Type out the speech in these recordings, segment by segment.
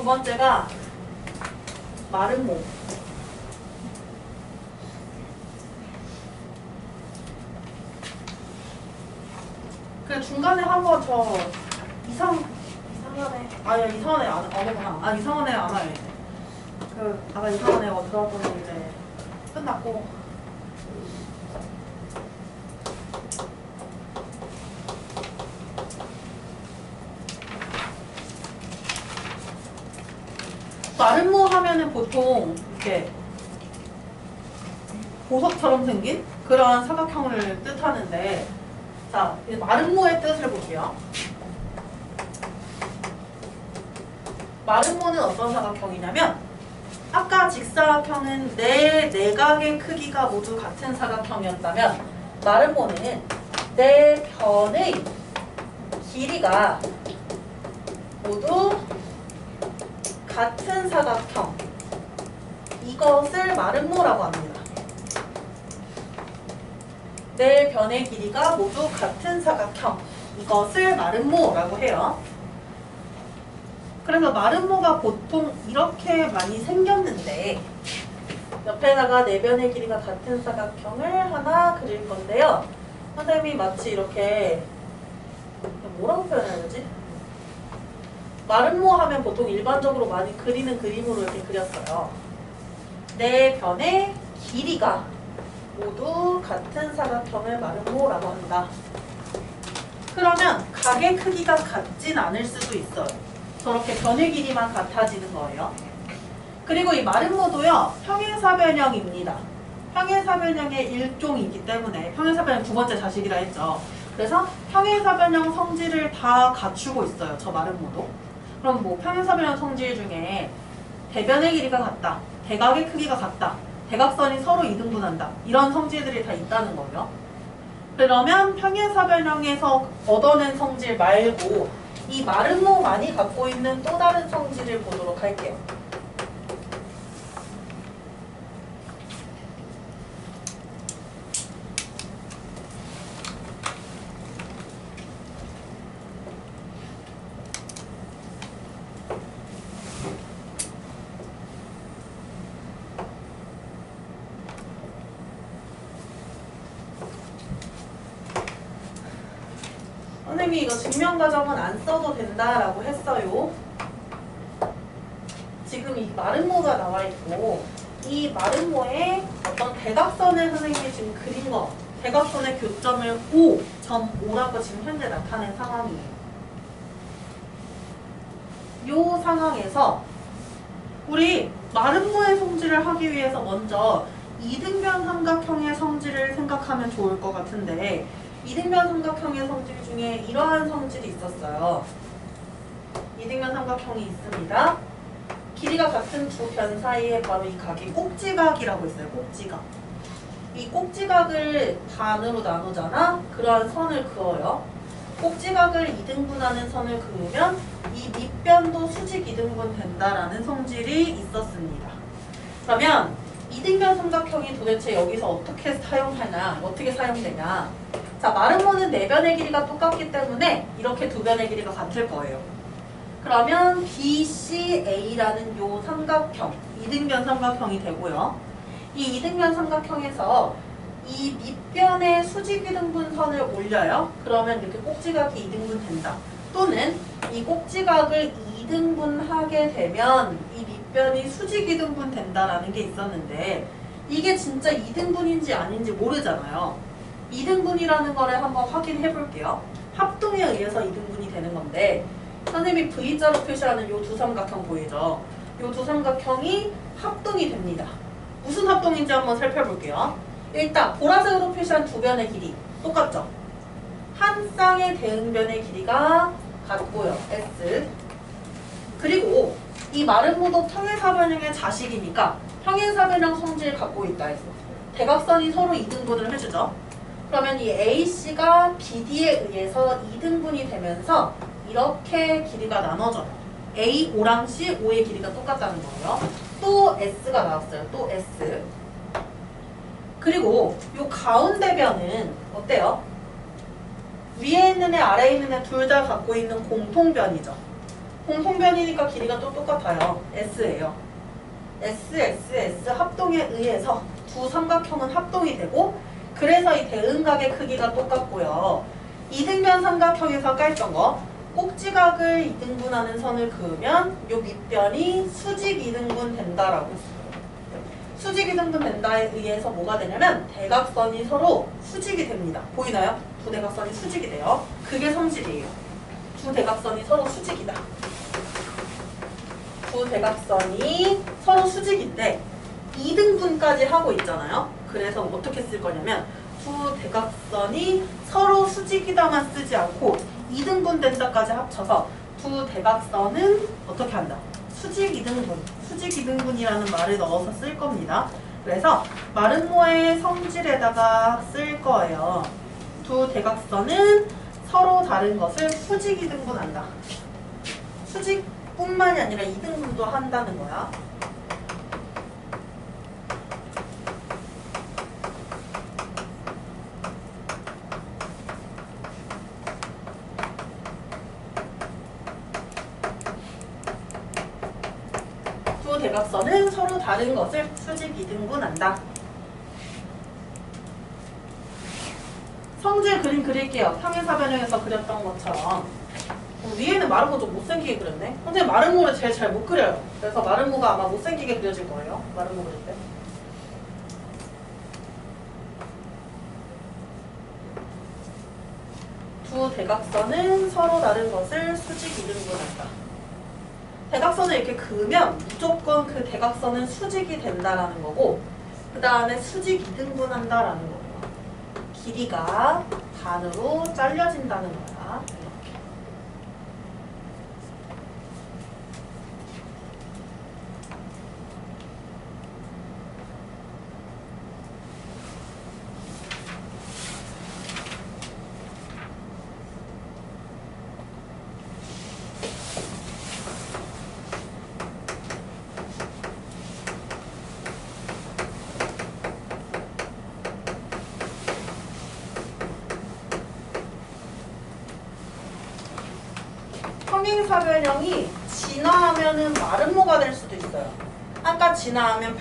두 번째가 마름모. 그 중간에 한번 저 이상하네. 아니 이상하네 안 오구나. 이상하네 안 와요 이제. 아까 이상하네 들어왔더니 이제 끝났고. 마름모 하면은 보통 이렇게 보석처럼 생긴 그런 사각형을 뜻하는데, 자, 마름모의 뜻을 볼게요. 마름모는 어떤 사각형이냐면, 아까 직사각형은 네 내각의 크기가 모두 같은 사각형이었다면, 마름모는 네 변의 길이가 모두 같은 사각형, 이것을 마름모라고 합니다. 네 변의 길이가 모두 같은 사각형, 이것을 마름모라고 해요. 그래서 마름모가 보통 이렇게 많이 생겼는데, 옆에다가 네 변의 길이가 같은 사각형을 하나 그릴 건데요. 선생님이 마치 이렇게 뭐라고 표현해야 되지? 마름모 하면 보통 일반적으로 많이 그리는 그림으로 이렇게 그렸어요. 네 변의 길이가 모두 같은 사각형을 마름모라고 한다. 그러면 각의 크기가 같진 않을 수도 있어요. 저렇게 변의 길이만 같아지는 거예요. 그리고 이 마름모도요, 평행사변형입니다. 평행사변형의 일종이기 때문에, 평행사변형 두 번째 자식이라 했죠. 그래서 평행사변형 성질을 다 갖추고 있어요, 저 마름모도. 그럼 뭐 평행사변형 성질 중에 대변의 길이가 같다, 대각의 크기가 같다, 대각선이 서로 이등분한다, 이런 성질들이 다 있다는 거예요. 그러면 평행사변형에서 얻어낸 성질 말고 이 마름모만이 갖고 있는 또 다른 성질을 보도록 할게요. 선생님이 이거 증명과정은 안 써도 된다라고 했어요. 지금 이 마름모가 나와 있고, 이 마름모에 어떤 대각선을 선생님이 지금 그린 거, 대각선의 교점을 5.5라고 지금 현재 나타낸 상황이에요. 이 상황에서 우리 마름모의 성질을 하기 위해서 먼저 이등변 삼각형의 성질을 생각하면 좋을 것 같은데, 이등변 삼각형의 성질 중에 이러한 성질이 있었어요. 이등변 삼각형이 있습니다. 길이가 같은 두 변 사이에 바로 이 각이 꼭지각이라고 있어요. 꼭지각. 이 꼭지각을 반으로 나누잖아? 그러한 선을 그어요. 꼭지각을 2등분하는 선을 그으면 이 밑변도 수직 2등분 된다라는 성질이 있었습니다. 그러면 이등변 삼각형이 도대체 여기서 어떻게 사용하냐, 어떻게 사용되냐. 자, 마름모는 네 변의 길이가 똑같기 때문에 이렇게 두 변의 길이가 같을 거예요. 그러면 BCA라는 요 삼각형, 이등변 삼각형이 되고요. 이 이등변 삼각형에서 이 밑변에 수직 2등분선을 올려요. 그러면 이렇게 꼭지각이 2등분 된다. 또는 이 꼭지각을 2등분하게 되면 이 밑변이 수직 2등분 된다라는 게 있었는데, 이게 진짜 2등분인지 아닌지 모르잖아요. 2등분이라는 거를 한번 확인해 볼게요. 합동에 의해서 2등분이 되는 건데, 선생님이 V자로 표시하는 요 두 삼각형 보이죠? 요 두 삼각형이 합동이 됩니다. 무슨 합동인지 한번 살펴볼게요. 일단 보라색으로 표시한 두 변의 길이 똑같죠? 한 쌍의 대응변의 길이가 같고요. S. 그리고 이 마름모도 평행사변형의 자식이니까 평행사변형 성질을 갖고 있다 해서 대각선이 서로 2등분을 해주죠. 그러면 이 AC가 BD에 의해서 2등분이 되면서 이렇게 길이가 나눠져요. A, O랑 C, O의 길이가 똑같다는 거예요. 또 S가 나왔어요. 또 S. 그리고 이 가운데 변은 어때요? 위에 있는 애, 아래에 있는 애 둘 다 갖고 있는 공통변이죠. 공통변이니까 길이가 또 똑같아요. S예요. S, S, S 합동에 의해서 두 삼각형은 합동이 되고 그래서 이 대응각의 크기가 똑같고요. 이등변 삼각형에서 아까 했던 거 꼭지각을 이등분하는 선을 그으면 요 밑변이 수직 이등분 된다라고 했어요. 수직 이등분 된다에 의해서 뭐가 되냐면 대각선이 서로 수직이 됩니다. 보이나요? 두 대각선이 수직이 돼요. 그게 성질이에요. 두 대각선이 서로 수직이다. 두 대각선이 서로 수직인데 2등분까지 하고 있잖아요. 그래서 어떻게 쓸 거냐면 두 대각선이 서로 수직이다만 쓰지 않고 2등분 된다까지 합쳐서 두 대각선은 어떻게 한다? 수직 2등분, 수직 2등분이라는 말을 넣어서 쓸 겁니다. 그래서 마름모의 성질에다가 쓸 거예요. 두 대각선은 서로 다른 것을 수직 2등분한다. 수직뿐만이 아니라 2등분도 한다는 거야. 두 대각선은 서로 다른 것을 수직 2등분한다. 성질 그림 그릴게요. 평행사변형에서 그렸던 것처럼. 위에는 마름모 좀 못생기게 그렸네. 선생님 마름모를 제일 잘 못 그려요. 그래서 마름모가 아마 못생기게 그려질 거예요. 마름모 그릴 때. 두 대각선은 서로 다른 것을 수직 2등분한다. 대각선을 이렇게 그으면 무조건 그 대각선은 수직이 된다라는 거고 그 다음에 수직 2등분한다라는 거예요. 길이가 반으로 잘려진다는 거야. 이렇게. 평행사변형이 진화하면은 마름모가 될 수도 있어요. 아까 진화하면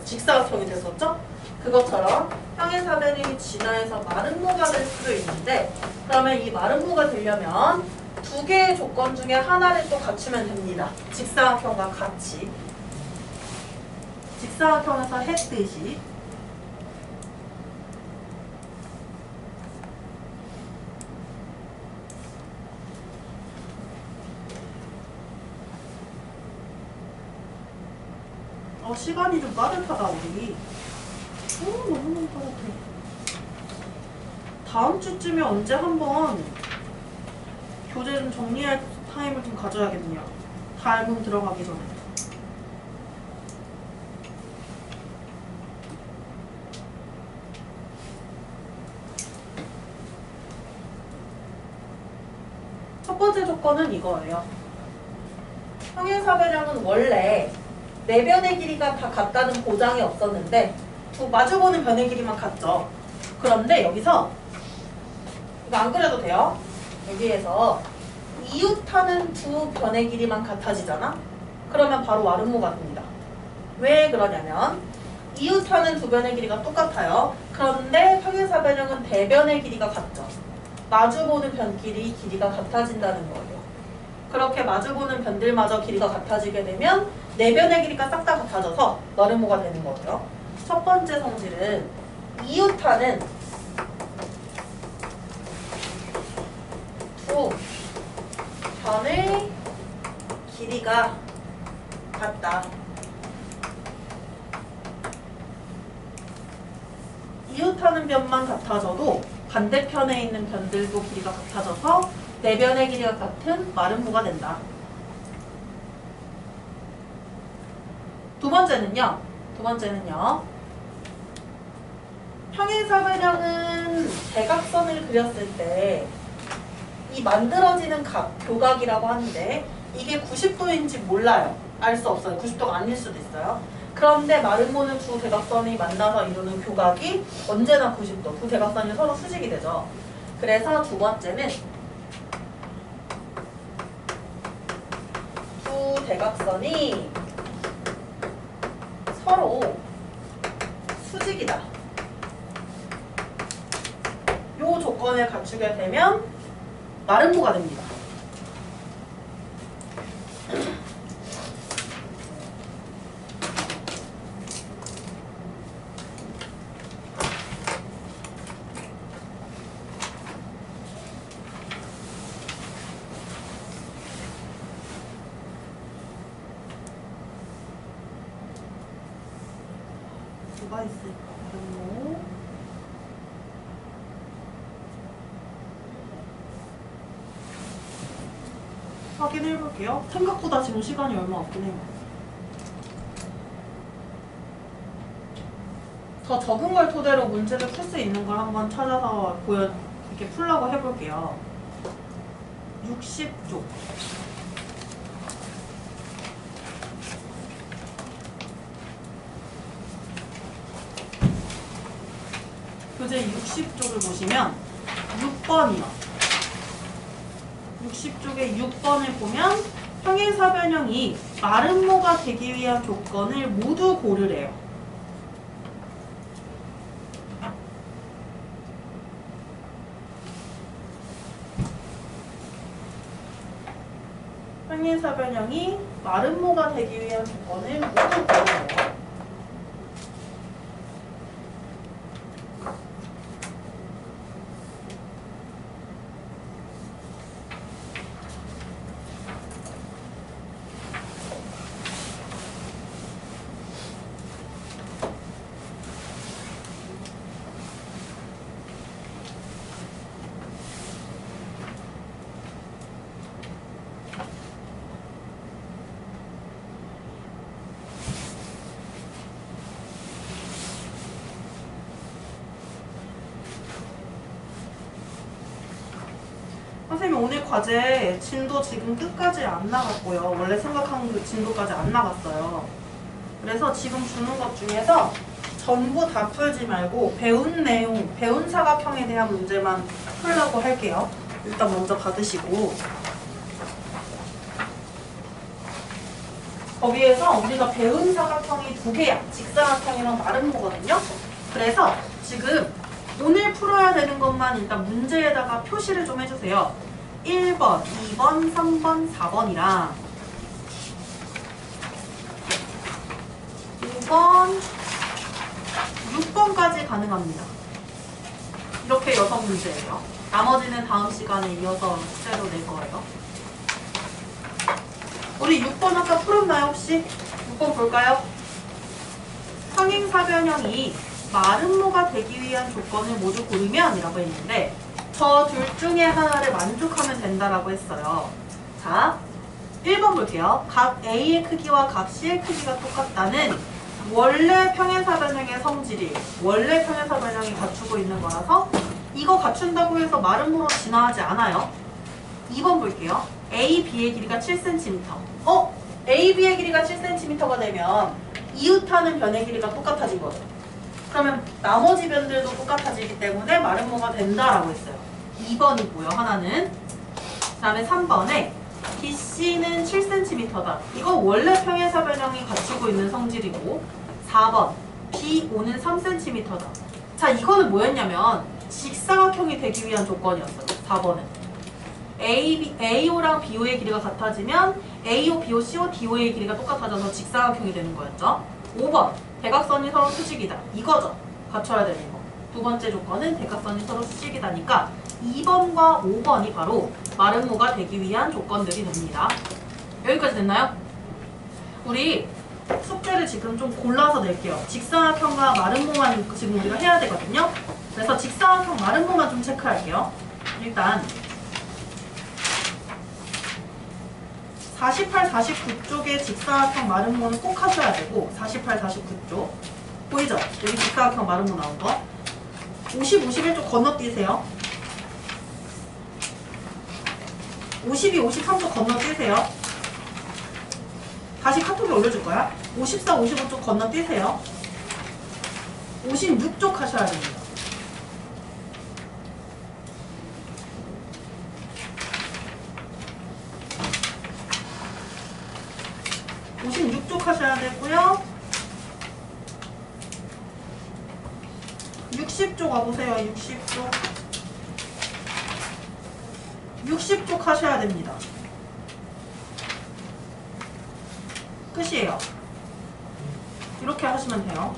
직사각형이 됐었죠? 그것처럼 평행사변형이 진화해서 마름모가 될 수도 있는데 그러면 이 마름모가 되려면 두 개의 조건 중에 하나를 또 갖추면 됩니다. 직사각형과 같이. 직사각형에서 했듯이 시간이 좀 빠듯하다 우리. 너무너무 빠듯해. 다음 주쯤에 언제 한번 교재 좀 정리할 타임을 좀 가져야겠네요. 다 앨범 들어가기 전에. 첫 번째 조건은 이거예요. 평행사변형은 원래 네 변의 길이가 다 같다는 보장이 없었는데 두 마주보는 변의 길이만 같죠. 그런데 여기서 이거 안 그려도 돼요. 여기에서 이웃하는 두 변의 길이만 같아지잖아. 그러면 바로 마름모가 됩니다. 왜 그러냐면 이웃하는 두 변의 길이가 똑같아요. 그런데 평행사변형은 대변의 길이가 같죠. 마주보는 변끼리 길이가 같아진다는 거예요. 그렇게 마주보는 변들마저 길이가 같아지게 되면 네 변의 길이가 싹 다 같아져서 마름모가 되는 거고요. 첫 번째 성질은 이웃하는 두 변의 길이가 같다. 이웃하는 변만 같아져도 반대편에 있는 변들도 길이가 같아져서 네 변의 길이가 같은 마름모가 된다. 두 번째는요. 평행사변형은 대각선을 그렸을 때 이 만들어지는 교각이라고 하는데 이게 90도인지 몰라요. 알 수 없어요. 90도가 아닐 수도 있어요. 그런데 마름모는 두 대각선이 만나서 이루는 교각이 언제나 90도. 두 대각선이 서로 수직이 되죠. 그래서 두 번째는 두 대각선이 서로 수직이다. 요 조건을 갖추게 되면 마름모가 됩니다. 뭐가 있을까? 마름모. 확인해 볼게요. 생각보다 지금 시간이 얼마 없긴 해요. 더 적은 걸 토대로 문제를 풀 수 있는 걸 한번 찾아서 이렇게 풀려고 해볼게요. 60쪽. 교재 60쪽을 보시면 6번이요. 60쪽의 6번을 보면 평행사변형이 마름모가 되기 위한 조건을 모두 고르래요. 평행사변형이 마름모가 되기 위한 조건을 모두 고르래요. 선생님 오늘 과제 진도 지금 끝까지 안 나갔고요. 원래 생각한 그 진도까지 안 나갔어요. 그래서 지금 주는 것 중에서 전부 다 풀지 말고 배운 내용, 배운 사각형에 대한 문제만 풀려고 할게요. 일단 먼저 받으시고 거기에서 우리가 배운 사각형이 두 개야. 직사각형이랑 마름모거든요. 그래서 지금 오늘 풀어야 되는 것만 일단 문제에다가 표시를 좀 해주세요. 1번, 2번, 3번, 4번이랑 5번, 6번까지 가능합니다. 이렇게 6문제예요. 나머지는 다음 시간에 이어서 숙제로 낼 거예요. 우리 6번 아까 풀었나요 혹시? 6번 볼까요? 평행사변형이 마름모가 되기 위한 조건을 모두 고르면 이라고 했는데 저 둘 중에 하나를 만족하면 된다라고 했어요. 자, 1번 볼게요. 각 A의 크기와 각 C의 크기가 똑같다는 원래 평행사변형의 성질이 원래 평행사변형이 갖추고 있는 거라서 이거 갖춘다고 해서 마름모로 진화하지 않아요. 2번 볼게요. A, B의 길이가 7cm. A, B의 길이가 7cm가 되면 이웃하는 변의 길이가 똑같아진 거죠. 그러면 나머지 변들도 똑같아지기 때문에 마름모가 된다라고 했어요. 2번이고요. 하나는. 그 다음에 3번에 BC는 7cm다. 이거 원래 평행사변형이 갖추고 있는 성질이고 4번 B5는 3cm다. 자, 이거는 뭐였냐면 직사각형이 되기 위한 조건이었어요. 4번은. AO랑 BO의 길이가 같아지면 AO, BO, CO, DO의 길이가 똑같아져서 직사각형이 되는 거였죠. 5번 대각선이 서로 수직이다. 이거죠. 갖춰야 되는 거. 두 번째 조건은 대각선이 서로 수직이다니까 2번과 5번이 바로 마름모가 되기 위한 조건들이 됩니다. 여기까지 됐나요? 우리 숙제를 지금 좀 골라서 낼게요. 직사각형과 마름모만 지금 우리가 해야 되거든요. 그래서 직사각형 마름모만 좀 체크할게요. 일단 48, 49쪽의 직사각형 마름모는 꼭 하셔야 되고 48, 49쪽 보이죠? 여기 직사각형 마름모 나온 거 50, 51쪽 건너뛰세요. 52, 53쪽 건너뛰세요. 다시 카톡에 올려줄 거야. 54, 55쪽 건너뛰세요. 56쪽 하셔야 됩니다. 56쪽 하셔야 되고요. 60쪽 와보세요. 60쪽. 60쪽 하셔야 됩니다. 끝이에요. 이렇게 하시면 돼요.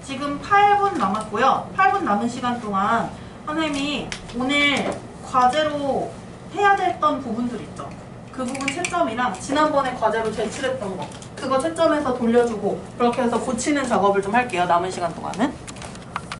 지금 8분 남았고요. 8분 남은 시간 동안 선생님이 오늘 과제로 해야 됐던 부분들 있죠. 그 부분 채점이랑 지난번에 과제로 제출했던 거 그거 채점해서 돌려주고 그렇게 해서 고치는 작업을 좀 할게요. 남은 시간 동안은.